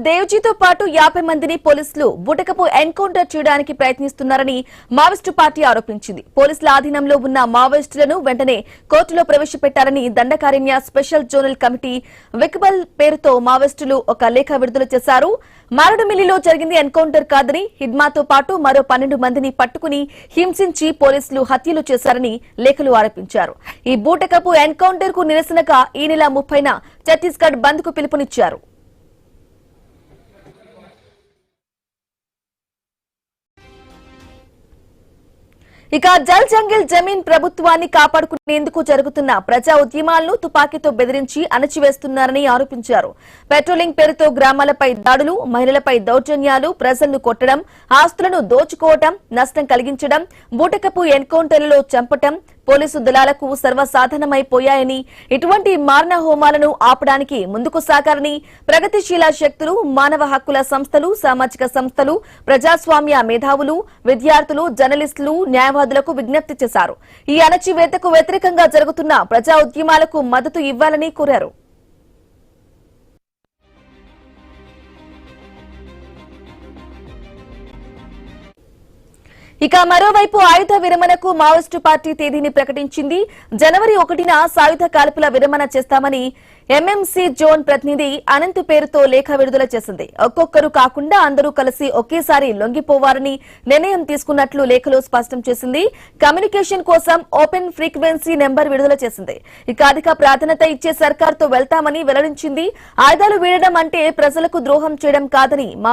దేవ్జీతో పాటు 50 మందిని పోలీసులు బూటకపు ఎన్కౌంటర్ చేయడానికి ప్రయత్నిస్తున్నారని మావోయిస్టు పార్టీ ఆరోపించింది. పోలీసుల ఆధీనంలో ఉన్న మావోయిస్టులను వెంటనే కోర్టులో ప్రవేశపెట్టారని దండకారణ్య స్పెషల్ జోనల్ కమిటీ విక్బల్ పేరుతో మావోయిస్టులు ఒక లేఖ విడుదల చేశారు. మారడుమిల్లిలో జరిగింది ఎన్కౌంటర్ కాదని, హిడ్మాతో పాటు మరో 12 మందిని పట్టుకుని హింసించి పోలీసులు హత్యలు చేశారని లేఖలు ఆరోపించారు. ఈ బూటకపు ఎన్కౌంటర్ కు నిరసనగా ఈ నెల 30న ఛత్తీస్గఢ్ బంద్ కు పిలుపునిచ్చారు. ఇక జల్ జంగిల్ జమీన్ ప్రభుత్వాన్ని కాపాడుకునేందుకు జరుగుతున్న ప్రజా ఉద్యమాలను తుపాకీతో బెదిరించి అణచివేస్తున్నారని ఆరోపించారు. పెట్రోలింగ్ పేరుతో గ్రామాలపై దాడులు, మహిళలపై దౌర్జన్యాలు, ప్రజలను కొట్టడం, ఆస్తులను దోచుకోవడం, నష్టం కలిగించడం, బూటకపు ఎన్కౌంటర్లలో చంపటం పోలీసు దళాలకు సర్వసాధారణమైపోయాయని, ఇటువంటి మారణ హోమాలను ఆపడానికి ముందుకు సాగారని ప్రగతిశీల శక్తులు, మానవ హక్కుల సంస్థలు, సామాజిక సంస్థలు, ప్రజాస్వామ్య మేధావులు, విద్యార్థులు, జర్నలిస్టులు, న్యాయవాదులకు విజ్ఞప్తి చేశారు. ఈ అణచివేతకు వ్యతిరేకంగా జరుగుతున్న ప్రజా ఉద్యమాలకు మద్దతు ఇవ్వాలని కోరారు. ఇక మరోవైపు ఆయుధ విరమణకు మావోయిస్టు పార్టీ తేదీని ప్రకటించింది. జనవరి 1న సాయుధ కాల్పుల విరమణ చేస్తామని ఎంఎంసీ జోన్ ప్రతినిధి అనంత్ పేరుతో లేఖ విడుదల చేసింది. ఒక్కొక్కరు కాకుండా అందరూ కలిసి ఒకేసారి లొంగిపోవాలని నిర్ణయం తీసుకున్నట్లు లేఖలో స్పష్టం చేసింది. కమ్యూనికేషన్ కోసం ఓపెన్ ఫ్రీక్వెన్సీ నెంబర్ విడుదల చేసింది. ఇక అధిక ప్రాధాన్యత ఇచ్చే సర్కార్తో వెళ్తామని వెల్లడించింది. ఆయుధాలు వీడడం అంటే ప్రజలకు ద్రోహం చేయడం కాదని